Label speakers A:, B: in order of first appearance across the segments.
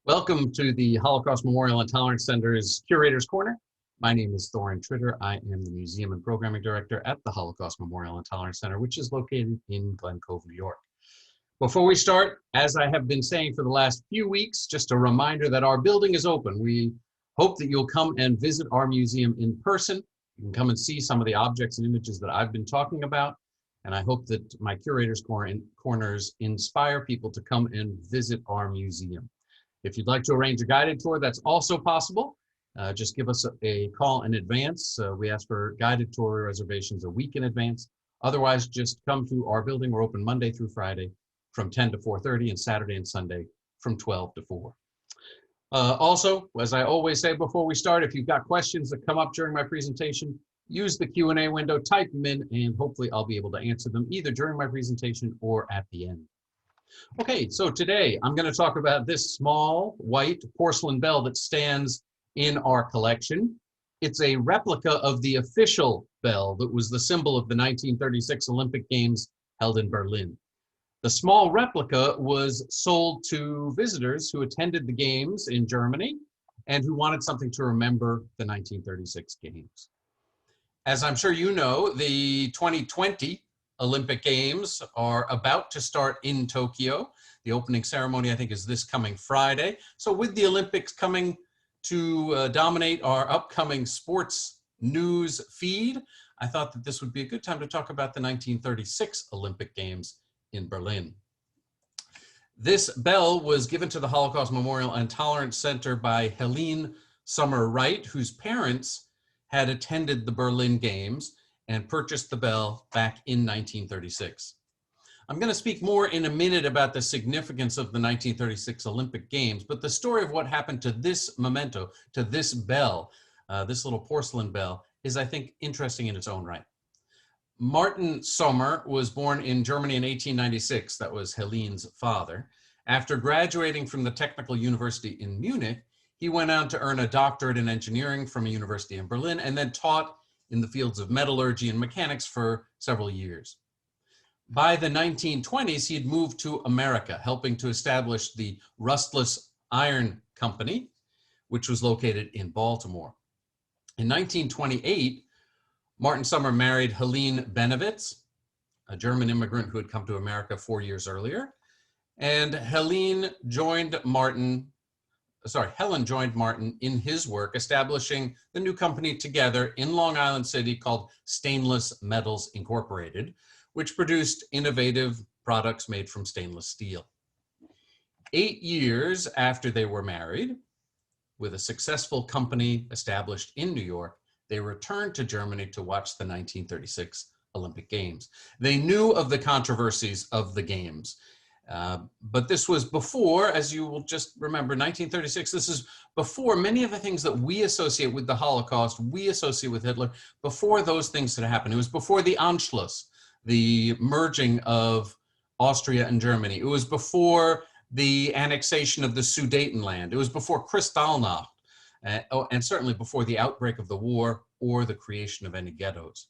A: Welcome to the Holocaust Memorial and Tolerance Center's Curator's Corner. My name is Thorin Tritter. I am the Museum and Programming Director at the Holocaust Memorial and Tolerance Center, which is located in Glen Cove, New York. Before we start, as I have been saying for the last few weeks, just a reminder that our building is open. We hope that you'll come and visit our museum in person. You can come and see some of the objects and images that I've been talking about. And I hope that my Curator's Corners inspire people to come and visit our museum. If you'd like to arrange a guided tour, that's also possible. Just give us a call in advance. We ask for guided tour reservations a week in advance. Otherwise, just come to our building. We're open Monday through Friday from 10 to 4:30 and Saturday and Sunday from 12 to 4. Also, as I always say before we start, if you've got questions that come up during my presentation, use the Q&A window, type them in, and hopefully I'll be able to answer them either during my presentation or at the end. Okay, so today I'm going to talk about this small white porcelain bell that stands in our collection. It's a replica of the official bell that was the symbol of the 1936 Olympic Games held in Berlin. The small replica was sold to visitors who attended the games in Germany and who wanted something to remember the 1936 games. As I'm sure you know, the 2020 Olympic Games are about to start in Tokyo. The opening ceremony, I think, is this coming Friday. So with the Olympics coming to dominate our upcoming sports news feed, I thought that this would be a good time to talk about the 1936 Olympic Games in Berlin. This bell was given to the Holocaust Memorial and Tolerance Center by Helene Sommer Wright, whose parents had attended the Berlin Games and purchased the bell back in 1936. I'm going to speak more in a minute about the significance of the 1936 Olympic Games, but the story of what happened to this memento, to this bell, this little porcelain bell, is, I think, interesting in its own right. Martin Sommer was born in Germany in 1896. That was Helene's father. After graduating from the Technical University in Munich, he went on to earn a doctorate in engineering from a university in Berlin and then taught in the fields of metallurgy and mechanics for several years. By the 1920s, he had moved to America, helping to establish the Rustless Iron Company, which was located in Baltimore. In 1928, Martin Sommer married Helene Benowitz, a German immigrant who had come to America 4 years earlier. And Helen joined Martin in his work establishing the new company together in Long Island City called Stainless Metals Incorporated, which produced innovative products made from stainless steel. 8 years after they were married, with a successful company established in New York, they returned to Germany to watch the 1936 Olympic Games. They knew of the controversies of the Games. But this was before, as you will just remember, 1936, this is before many of the things that we associate with the Holocaust, we associate with Hitler, before those things had happened. It was before the Anschluss, the merging of Austria and Germany. It was before the annexation of the Sudetenland. It was before Kristallnacht, and certainly before the outbreak of the war or the creation of any ghettos.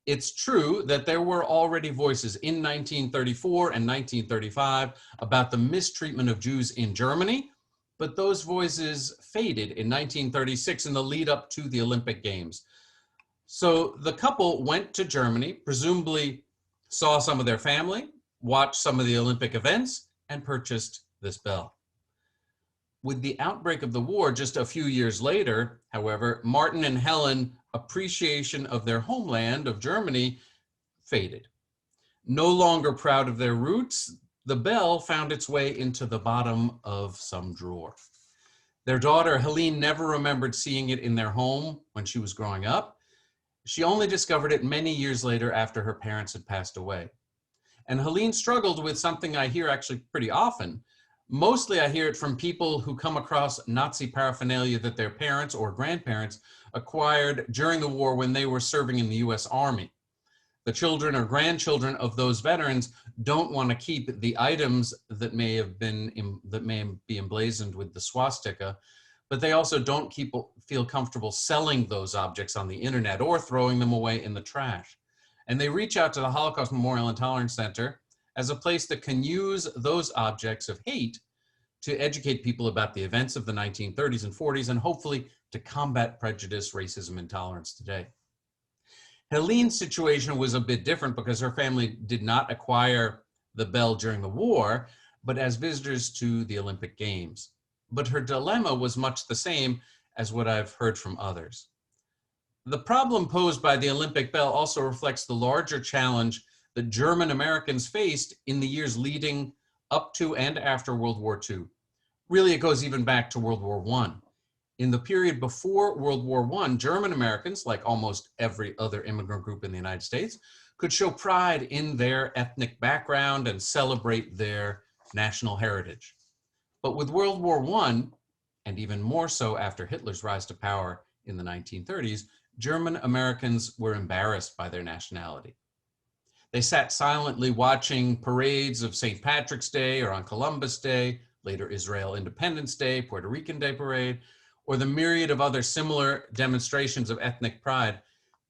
A: It's true that there were already voices in 1934 and 1935 about the mistreatment of Jews in Germany, but those voices faded in 1936 in the lead up to the Olympic Games. So the couple went to Germany, presumably saw some of their family, watched some of the Olympic events, and purchased this bell. With the outbreak of the war just a few years later, however, Martin and Helen appreciation of their homeland of Germany faded. No longer proud of their roots, the bell found its way into the bottom of some drawer. Their daughter, Helene, never remembered seeing it in their home when she was growing up. She only discovered it many years later after her parents had passed away. And Helene struggled with something I hear actually pretty often. Mostly I hear it from people who come across Nazi paraphernalia that their parents or grandparents acquired during the war when they were serving in the US Army. The children or grandchildren of those veterans don't want to keep the items that may be emblazoned with the swastika, but they also don't feel comfortable selling those objects on the internet or throwing them away in the trash. And they reach out to the Holocaust Memorial and Tolerance Center as a place that can use those objects of hate to educate people about the events of the 1930s and 40s, and hopefully to combat prejudice, racism, and intolerance today. Helene's situation was a bit different because her family did not acquire the bell during the war, but as visitors to the Olympic Games. But her dilemma was much the same as what I've heard from others. The problem posed by the Olympic bell also reflects the larger challenge that German Americans faced in the years leading up to and after World War II. Really, it goes even back to World War I. In the period before World War I, German Americans, like almost every other immigrant group in the United States, could show pride in their ethnic background and celebrate their national heritage. But with World War I, and even more so after Hitler's rise to power in the 1930s, German Americans were embarrassed by their nationality. They sat silently watching parades of St. Patrick's Day or on Columbus Day, later Israel Independence Day, Puerto Rican Day Parade, or the myriad of other similar demonstrations of ethnic pride.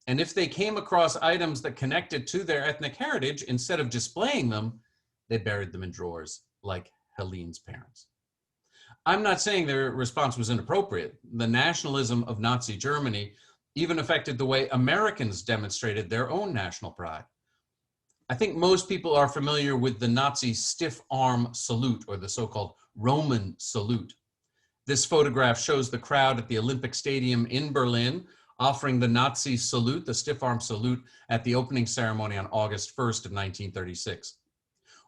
A: And if they came across items that connected to their ethnic heritage, instead of displaying them, they buried them in drawers, like Helene's parents. I'm not saying their response was inappropriate. The nationalism of Nazi Germany even affected the way Americans demonstrated their own national pride. I think most people are familiar with the Nazi stiff arm salute, or the so-called Roman salute. This photograph shows the crowd at the Olympic Stadium in Berlin offering the Nazi salute, the stiff arm salute, at the opening ceremony on August 1st of 1936.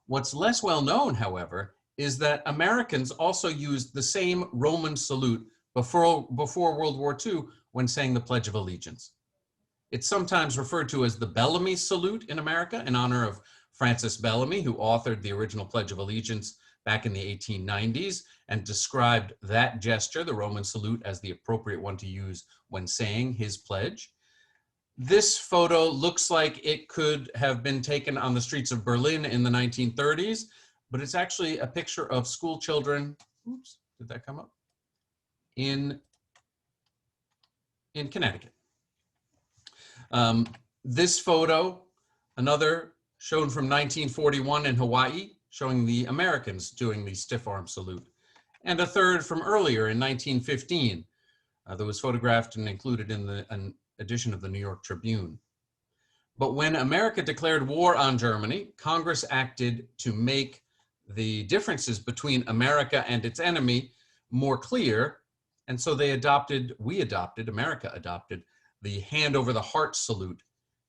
A: What's less well known, however, is that Americans also used the same Roman salute before World War II when saying the Pledge of Allegiance. It's sometimes referred to as the Bellamy salute in America in honor of Francis Bellamy, who authored the original Pledge of Allegiance back in the 1890s and described that gesture, the Roman salute, as the appropriate one to use when saying his pledge. This photo looks like it could have been taken on the streets of Berlin in the 1930s, but it's actually a picture of school children, oops, did that come up? In Connecticut. This photo, another shown from 1941 in Hawaii, showing the Americans doing the stiff arm salute. And a third from earlier in 1915 that was photographed and included in an edition of the New York Tribune. But when America declared war on Germany, Congress acted to make the differences between America and its enemy more clear. And so America adopted the hand over the heart salute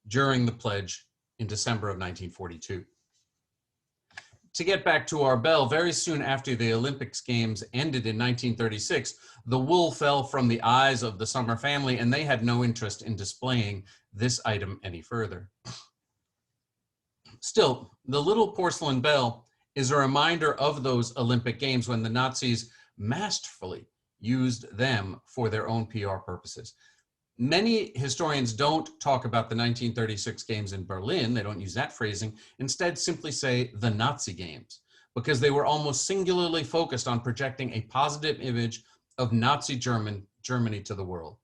A: during the pledge in December of 1942. To get back to our bell, very soon after the Olympics Games ended in 1936, the wool fell from the eyes of the Sommer family, and they had no interest in displaying this item any further. Still, the little porcelain bell is a reminder of those Olympic Games when the Nazis masterfully used them for their own PR purposes. Many historians don't talk about the 1936 Games in Berlin. They don't use that phrasing. Instead, simply say the Nazi Games, because they were almost singularly focused on projecting a positive image of Nazi Germany to the world.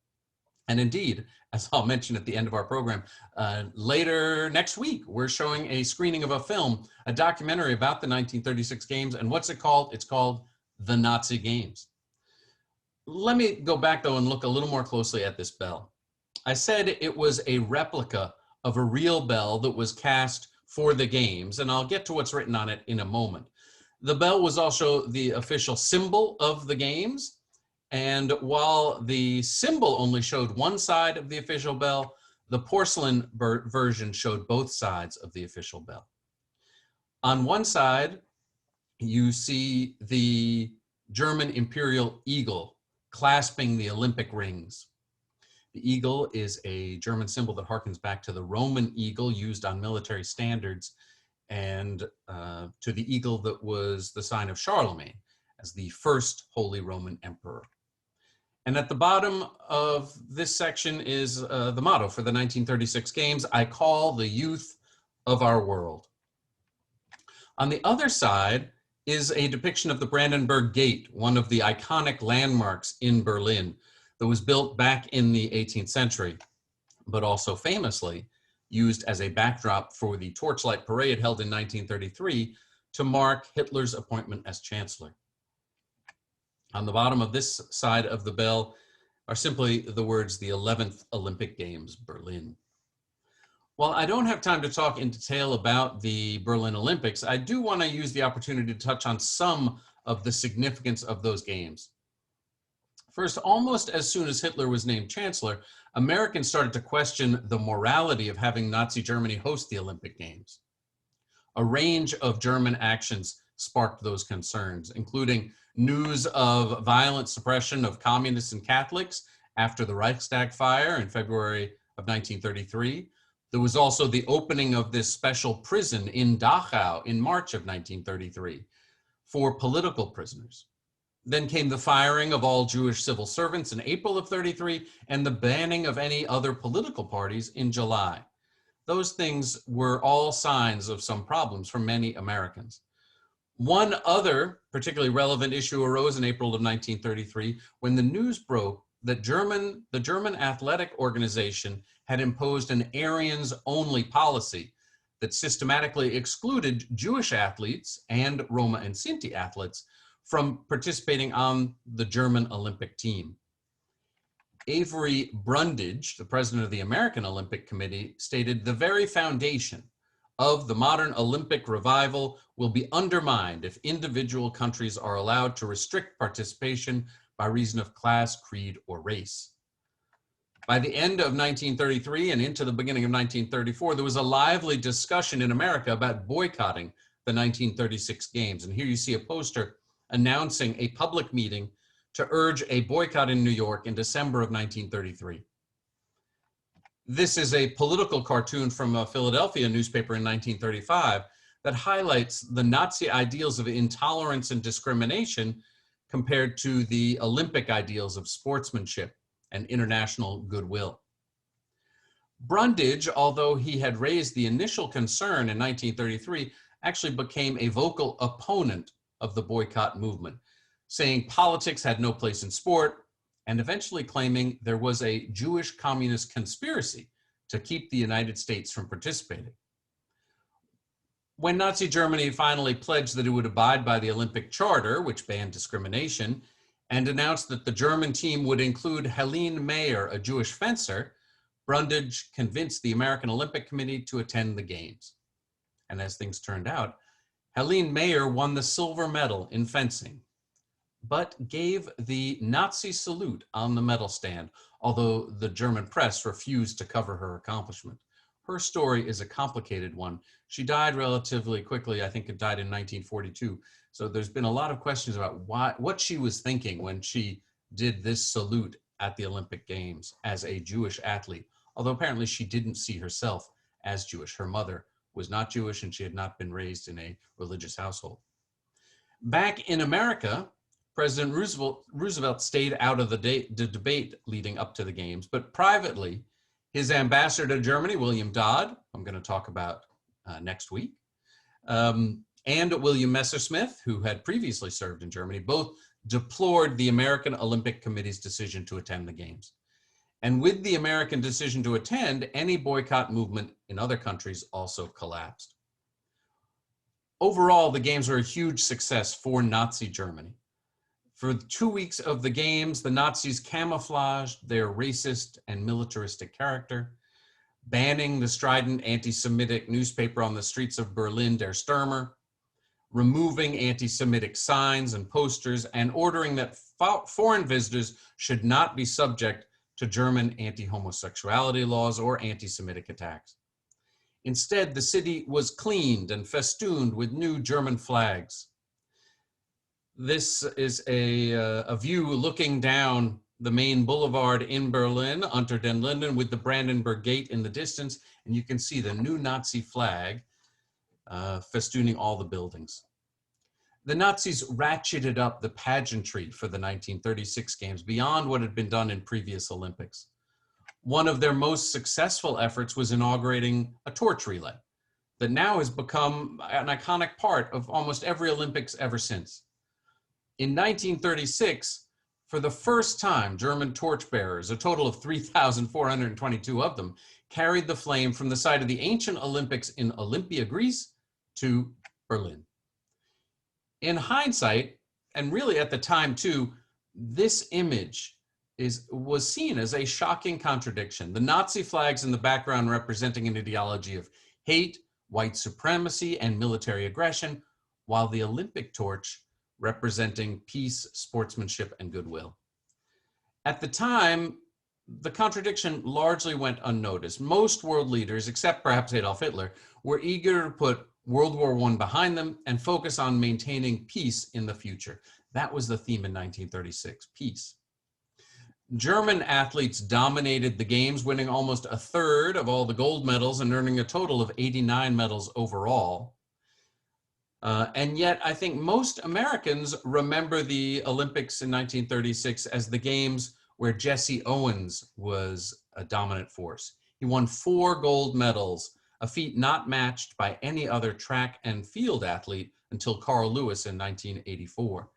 A: And indeed, as I'll mention at the end of our program, later next week, we're showing a screening of a film, a documentary about the 1936 Games. And what's it called? It's called The Nazi Games. Let me go back, though, and look a little more closely at this bell. I said it was a replica of a real bell that was cast for the Games, and I'll get to what's written on it in a moment. The bell was also the official symbol of the Games, and while the symbol only showed one side of the official bell, the porcelain version showed both sides of the official bell. On one side, you see the German Imperial eagle clasping the Olympic rings. The eagle is a German symbol that harkens back to the Roman eagle used on military standards and to the eagle that was the sign of Charlemagne as the first Holy Roman Emperor. And at the bottom of this section is the motto for the 1936 Games: I call the youth of our world. On the other side is a depiction of the Brandenburg Gate, one of the iconic landmarks in Berlin that was built back in the 18th century, but also famously used as a backdrop for the Torchlight Parade held in 1933 to mark Hitler's appointment as chancellor. On the bottom of this side of the bell are simply the words, the 11th Olympic Games, Berlin. While I don't have time to talk in detail about the Berlin Olympics, I do want to use the opportunity to touch on some of the significance of those games. First, almost as soon as Hitler was named chancellor, Americans started to question the morality of having Nazi Germany host the Olympic Games. A range of German actions sparked those concerns, including news of violent suppression of communists and Catholics after the Reichstag fire in February of 1933. There was also the opening of this special prison in Dachau in March of 1933 for political prisoners. Then came the firing of all Jewish civil servants in April of 33 and the banning of any other political parties in July. Those things were all signs of some problems for many Americans. One other particularly relevant issue arose in April of 1933 when the news broke that the German athletic organization had imposed an Aryans-only policy that systematically excluded Jewish athletes and Roma and Sinti athletes from participating on the German Olympic team. Avery Brundage, the president of the American Olympic Committee, stated, "The very foundation of the modern Olympic revival will be undermined if individual countries are allowed to restrict participation by reason of class, creed, or race." By the end of 1933 and into the beginning of 1934, there was a lively discussion in America about boycotting the 1936 Games. And here you see a poster announcing a public meeting to urge a boycott in New York in December of 1933. This is a political cartoon from a Philadelphia newspaper in 1935 that highlights the Nazi ideals of intolerance and discrimination compared to the Olympic ideals of sportsmanship and international goodwill. Brundage, although he had raised the initial concern in 1933, actually became a vocal opponent of the boycott movement, saying politics had no place in sport, and eventually claiming there was a Jewish communist conspiracy to keep the United States from participating. When Nazi Germany finally pledged that it would abide by the Olympic Charter, which banned discrimination, and announced that the German team would include Helene Mayer, a Jewish fencer, Brundage convinced the American Olympic Committee to attend the Games. And as things turned out, Helene Mayer won the silver medal in fencing, but gave the Nazi salute on the medal stand, although the German press refused to cover her accomplishment. Her story is a complicated one. She died relatively quickly. I think it died in 1942. So there's been a lot of questions about what she was thinking when she did this salute at the Olympic Games as a Jewish athlete, although apparently she didn't see herself as Jewish. Her mother was not Jewish and she had not been raised in a religious household. Back in America, President Roosevelt stayed out of the debate leading up to the Games, but privately, his ambassador to Germany, William Dodd, I'm going to talk about next week, and William Messersmith, who had previously served in Germany, both deplored the American Olympic Committee's decision to attend the Games. And with the American decision to attend, any boycott movement in other countries also collapsed. Overall, the Games were a huge success for Nazi Germany. For 2 weeks of the Games, the Nazis camouflaged their racist and militaristic character, banning the strident anti-Semitic newspaper on the streets of Berlin, Der Stürmer, removing anti-Semitic signs and posters, and ordering that foreign visitors should not be subject to German anti-homosexuality laws or anti-Semitic attacks. Instead, the city was cleaned and festooned with new German flags. This is a view looking down the main boulevard in Berlin, Unter den Linden, with the Brandenburg Gate in the distance, and you can see the new Nazi flag festooning all the buildings. The Nazis ratcheted up the pageantry for the 1936 Games beyond what had been done in previous Olympics. One of their most successful efforts was inaugurating a torch relay that now has become an iconic part of almost every Olympics ever since. In 1936, for the first time, German torchbearers, a total of 3,422 of them, carried the flame from the site of the ancient Olympics in Olympia, Greece, to Berlin. In hindsight, and really at the time too, this image was seen as a shocking contradiction. The Nazi flags in the background representing an ideology of hate, white supremacy, and military aggression, while the Olympic torch representing peace, sportsmanship, and goodwill. At the time, the contradiction largely went unnoticed. Most world leaders, except perhaps Adolf Hitler, were eager to put World War I behind them and focus on maintaining peace in the future. That was the theme in 1936, peace. German athletes dominated the games, winning almost a third of all the gold medals and earning a total of 89 medals overall. And yet, I think most Americans remember the Olympics in 1936 as the games where Jesse Owens was a dominant force. He won 4 gold medals, a feat not matched by any other track and field athlete until Carl Lewis in 1984.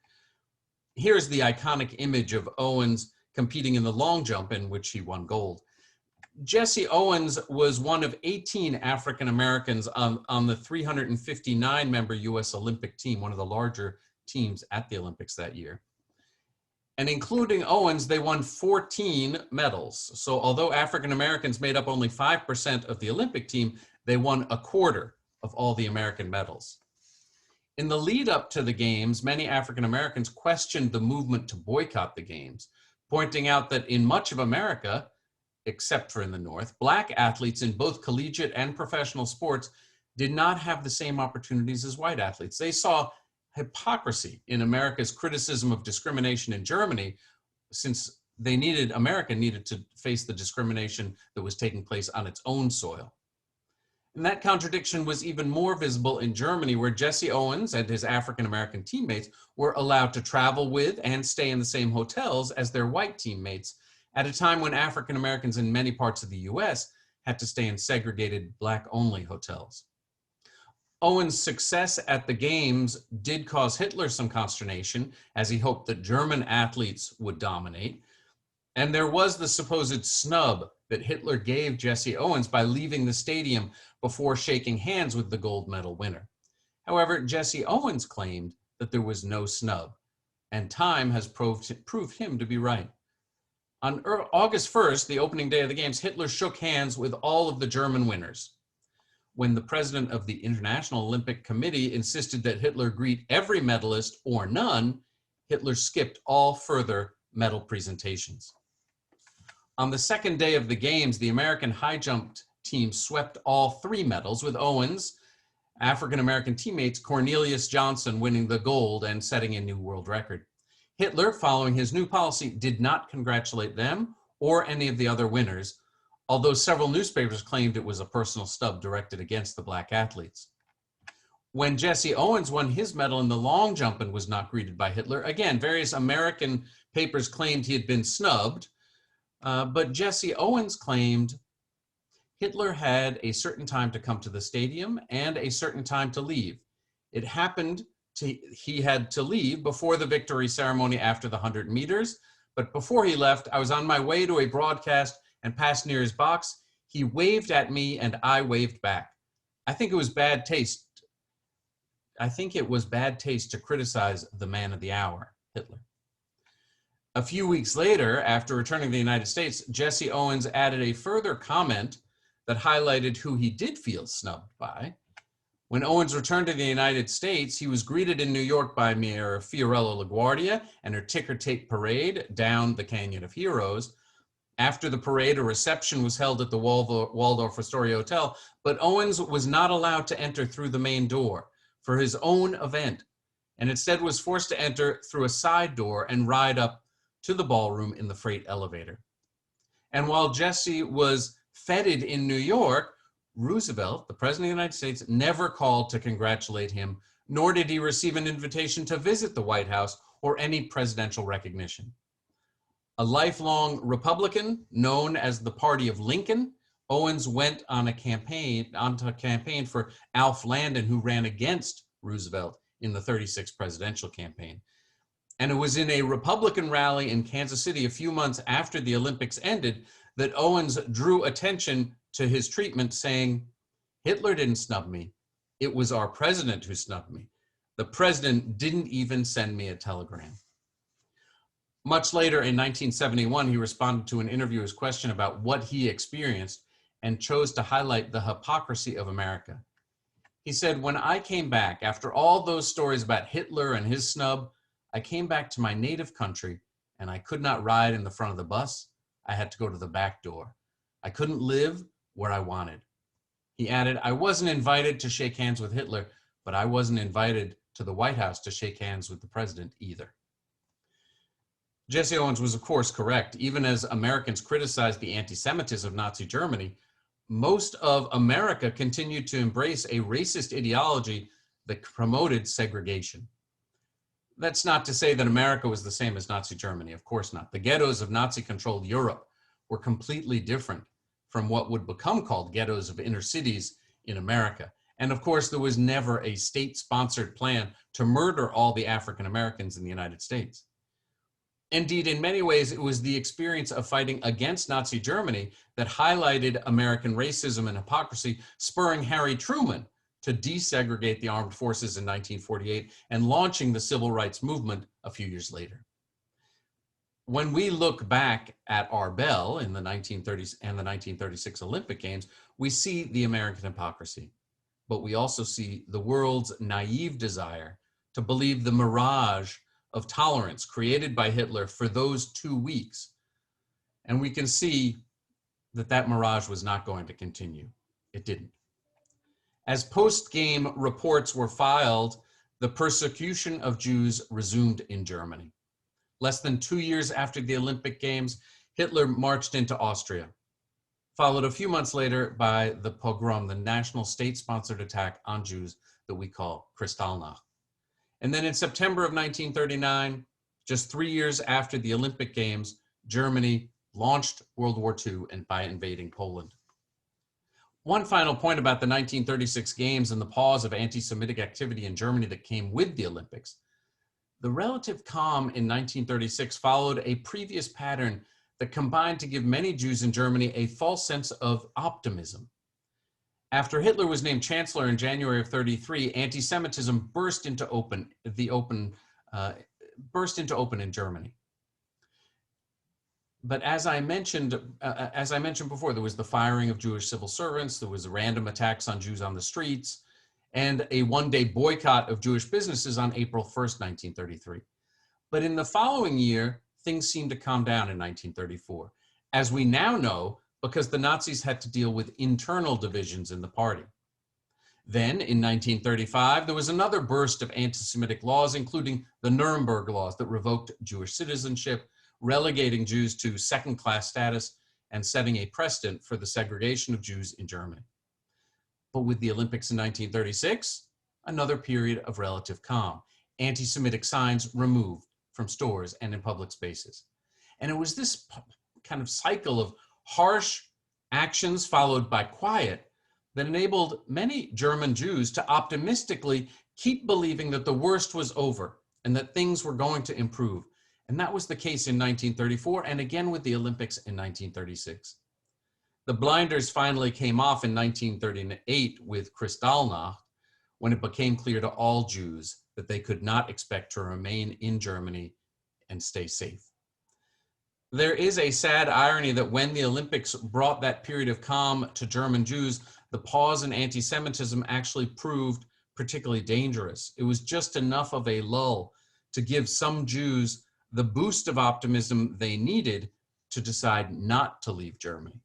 A: Here's the iconic image of Owens competing in the long jump, in which he won gold. Jesse Owens was one of 18 African Americans on the 359-member U.S. Olympic team, one of the larger teams at the Olympics that year. And including Owens, they won 14 medals. So although African Americans made up only 5% of the Olympic team, they won a quarter of all the American medals. In the lead up to the games, many African Americans questioned the movement to boycott the games, pointing out that in much of America, except for in the North, Black athletes in both collegiate and professional sports did not have the same opportunities as white athletes. They saw hypocrisy in America's criticism of discrimination in Germany, since America needed to face the discrimination that was taking place on its own soil. And that contradiction was even more visible in Germany, where Jesse Owens and his African-American teammates were allowed to travel with and stay in the same hotels as their white teammates, at a time when African-Americans in many parts of the US had to stay in segregated Black-only hotels. Owens' success at the Games did cause Hitler some consternation, as he hoped that German athletes would dominate. And there was the supposed snub that Hitler gave Jesse Owens by leaving the stadium before shaking hands with the gold medal winner. However, Jesse Owens claimed that there was no snub, and time has proved him to be right. On August 1st, the opening day of the Games, Hitler shook hands with all of the German winners. When the president of the International Olympic Committee insisted that Hitler greet every medalist or none, Hitler skipped all further medal presentations. On the second day of the Games, the American high jump team swept all 3 medals, with Owens' African-American teammates Cornelius Johnson winning the gold and setting a new world record. Hitler, following his new policy, did not congratulate them or any of the other winners, although several newspapers claimed it was a personal stub directed against the Black athletes. When Jesse Owens won his medal in the long jump and was not greeted by Hitler, again, various American papers claimed he had been snubbed, but Jesse Owens claimed Hitler had a certain time to come to the stadium and a certain time to leave. It happened he had to leave before the victory ceremony after the 100 meters, but before he left, I was on my way to a broadcast and passed near his box. He waved at me and I waved back. I think it was bad taste to criticize the man of the hour, Hitler. A few weeks later, after returning to the United States, Jesse Owens added a further comment that highlighted who he did feel snubbed by. When Owens returned to the United States, he was greeted in New York by Mayor Fiorello LaGuardia and her ticker tape parade down the Canyon of Heroes. After the parade, a reception was held at the Waldorf Astoria Hotel, but Owens was not allowed to enter through the main door for his own event, and instead was forced to enter through a side door and ride up to the ballroom in the freight elevator. And while Jesse was feted in New York, Roosevelt, the President of the United States, never called to congratulate him, nor did he receive an invitation to visit the White House or any presidential recognition. A lifelong Republican known as the Party of Lincoln, Owens went on a campaign for Alf Landon, who ran against Roosevelt in the 36th presidential campaign. And it was in a Republican rally in Kansas City a few months after the Olympics ended that Owens drew attention to his treatment, saying, "Hitler didn't snub me. It was our president who snubbed me. The president didn't even send me a telegram." Much later in 1971, he responded to an interviewer's question about what he experienced and chose to highlight the hypocrisy of America. He said, "When I came back, after all those stories about Hitler and his snub, I came back to my native country and I could not ride in the front of the bus. I had to go to the back door. I couldn't live where I wanted." He added, "I wasn't invited to shake hands with Hitler, but I wasn't invited to the White House to shake hands with the president either." Jesse Owens was, of course, correct. Even as Americans criticized the anti-Semitism of Nazi Germany, most of America continued to embrace a racist ideology that promoted segregation. That's not to say that America was the same as Nazi Germany. Of course not. The ghettos of Nazi-controlled Europe were completely different from what would become called ghettos of inner cities in America. And of course, there was never a state-sponsored plan to murder all the African Americans in the United States. Indeed, in many ways, it was the experience of fighting against Nazi Germany that highlighted American racism and hypocrisy, spurring Harry Truman to desegregate the armed forces in 1948 and launching the civil rights movement a few years later. When we look back at our bell in the 1930s and the 1936 Olympic Games, we see the American hypocrisy, but we also see the world's naive desire to believe the mirage of tolerance created by Hitler for those 2 weeks. And we can see that that mirage was not going to continue. It didn't. As post-game reports were filed, the persecution of Jews resumed in Germany. Less than 2 years after the Olympic Games, Hitler marched into Austria, followed a few months later by the pogrom, the national state-sponsored attack on Jews that we call Kristallnacht. And then in September of 1939, just 3 years after the Olympic Games, Germany launched World War II and by invading Poland. One final point about the 1936 Games and the pause of anti-Semitic activity in Germany that came with the Olympics. The relative calm in 1936 followed a previous pattern that combined to give many Jews in Germany a false sense of optimism. After Hitler was named chancellor in January of 1933, anti-Semitism burst into open in Germany. But as I mentioned before, there was the firing of Jewish civil servants, there was random attacks on Jews on the streets, and a one-day boycott of Jewish businesses on April 1st, 1933. But in the following year, things seemed to calm down in 1934, as we now know, because the Nazis had to deal with internal divisions in the party. Then, in 1935, there was another burst of anti-Semitic laws, including the Nuremberg Laws that revoked Jewish citizenship, relegating Jews to second-class status, and setting a precedent for the segregation of Jews in Germany. But with the Olympics in 1936, another period of relative calm. Anti-Semitic signs removed from stores and in public spaces. And it was this kind of cycle of harsh actions followed by quiet that enabled many German Jews to optimistically keep believing that the worst was over and that things were going to improve. And that was the case in 1934 and again with the Olympics in 1936. The blinders finally came off in 1938 with Kristallnacht, when it became clear to all Jews that they could not expect to remain in Germany and stay safe. There is a sad irony that when the Olympics brought that period of calm to German Jews, the pause in anti-Semitism actually proved particularly dangerous. It was just enough of a lull to give some Jews the boost of optimism they needed to decide not to leave Germany.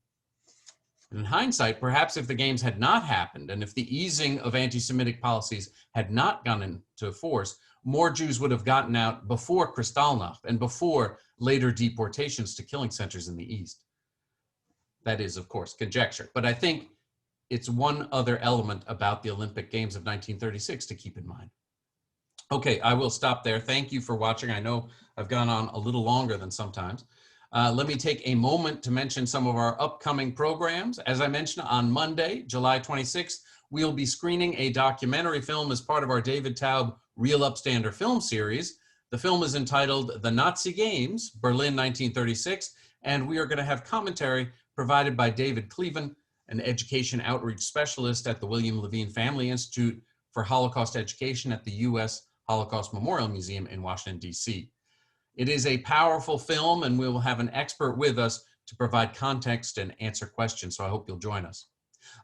A: In hindsight, perhaps if the games had not happened and if the easing of anti-Semitic policies had not gone into force, more Jews would have gotten out before Kristallnacht and before later deportations to killing centers in the East. That is, of course, conjecture. But I think it's one other element about the Olympic Games of 1936 to keep in mind. Okay, I will stop there. Thank you for watching. I know I've gone on a little longer than sometimes. Let me take a moment to mention some of our upcoming programs. As I mentioned, on Monday, July 26th, we'll be screening a documentary film as part of our David Taub Real Upstander film series. The film is entitled The Nazi Games, Berlin 1936, and we are going to have commentary provided by David Cleven, an education outreach specialist at the William Levine Family Institute for Holocaust Education at the U.S. Holocaust Memorial Museum in Washington, D.C. It is a powerful film, and we will have an expert with us to provide context and answer questions, so I hope you'll join us.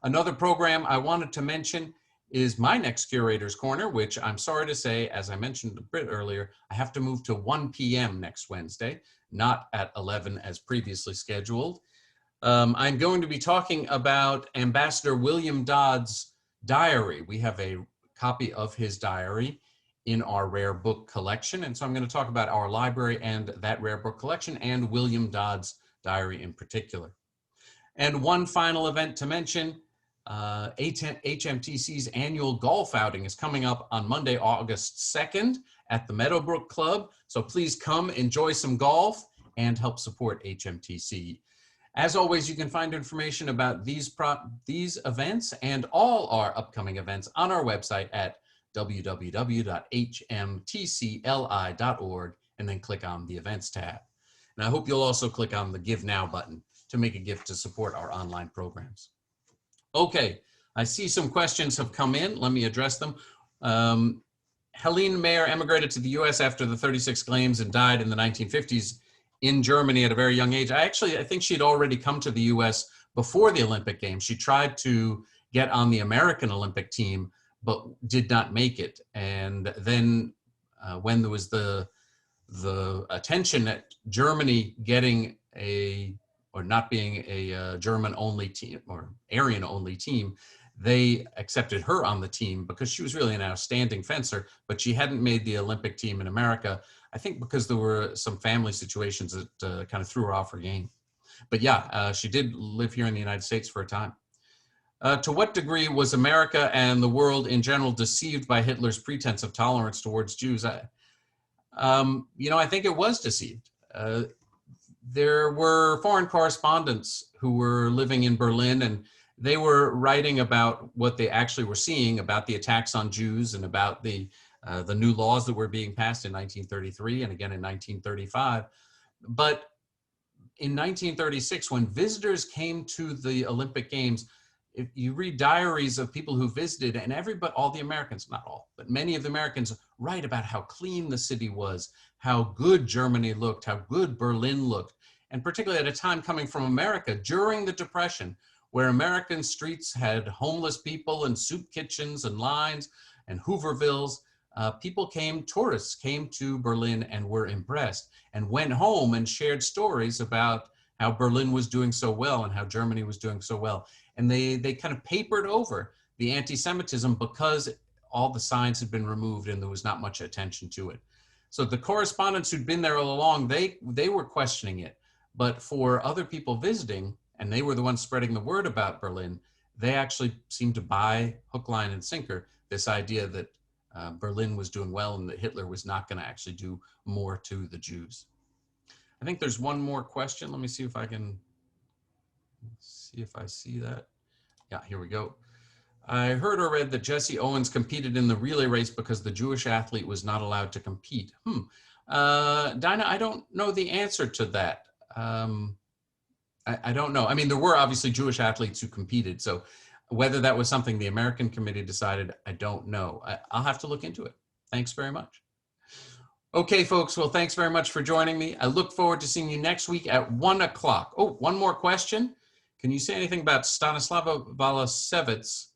A: Another program I wanted to mention is my next Curator's Corner, which I'm sorry to say, as I mentioned a bit earlier, I have to move to 1 p.m. next Wednesday, not at 11 as previously scheduled. I'm going to be talking about Ambassador William Dodd's diary. We have a copy of his diary in our rare book collection, and so I'm going to talk about our library and that rare book collection and William Dodd's diary in particular. And one final event to mention, HMTC's annual golf outing is coming up on Monday, August 2nd at the Meadowbrook Club. So please come enjoy some golf and help support HMTC. As always, you can find information about these events and all our upcoming events on our website at www.hmtcli.org and then click on the events tab. And I hope you'll also click on the Give Now button to make a gift to support our online programs. Okay, I see some questions have come in. Let me address them. Helene Mayer emigrated to the US after the 36 Games and died in the 1950s in Germany at a very young age. I think she'd already come to the US before the Olympic Games. She tried to get on the American Olympic team, but did not make it. And then when there was the attention at Germany getting or not being a German-only team or Aryan-only team, they accepted her on the team because she was really an outstanding fencer, but she hadn't made the Olympic team in America, I think because there were some family situations that kind of threw her off her game. But yeah, she did live here in the United States for a time. To what degree was America and the world in general deceived by Hitler's pretense of tolerance towards Jews? I think it was deceived. There were foreign correspondents who were living in Berlin, and they were writing about what they actually were seeing about the attacks on Jews and about the new laws that were being passed in 1933 and again in 1935. But in 1936, when visitors came to the Olympic Games, if you read diaries of people who visited, and all the Americans, not all, but many of the Americans write about how clean the city was, how good Germany looked, how good Berlin looked, and particularly at a time coming from America during the Depression, where American streets had homeless people and soup kitchens and lines and Hoovervilles. Tourists came to Berlin and were impressed and went home and shared stories about how Berlin was doing so well and how Germany was doing so well. And they kind of papered over the anti-Semitism because all the signs had been removed and there was not much attention to it. So the correspondents who'd been there all along, they were questioning it. But for other people visiting, and they were the ones spreading the word about Berlin, they actually seemed to buy hook, line, and sinker this idea that Berlin was doing well and that Hitler was not going to actually do more to the Jews. I think there's one more question. Let me see if I see that. Yeah, here we go. I heard or read that Jesse Owens competed in the relay race because the Jewish athlete was not allowed to compete. Dinah, I don't know the answer to that. I don't know. I mean, there were obviously Jewish athletes who competed. So whether that was something the American committee decided, I don't know. I'll have to look into it. Thanks very much. Okay, folks. Well, thanks very much for joining me. I look forward to seeing you next week at 1 o'clock. Oh, one more question. Can you say anything about Stanislava Valasevitz,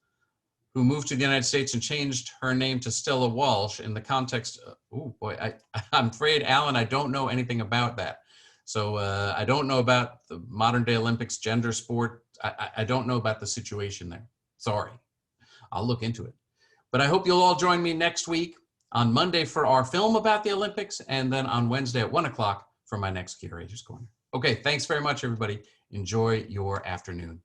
A: who moved to the United States and changed her name to Stella Walsh in the context? Oh boy, I'm afraid, Alan, I don't know anything about that. So I don't know about the modern day Olympics, gender sport. I don't know about the situation there. Sorry, I'll look into it. But I hope you'll all join me next week on Monday for our film about the Olympics, and then on Wednesday at 1 o'clock for my next Curator's Corner. Okay, thanks very much, everybody. Enjoy your afternoon.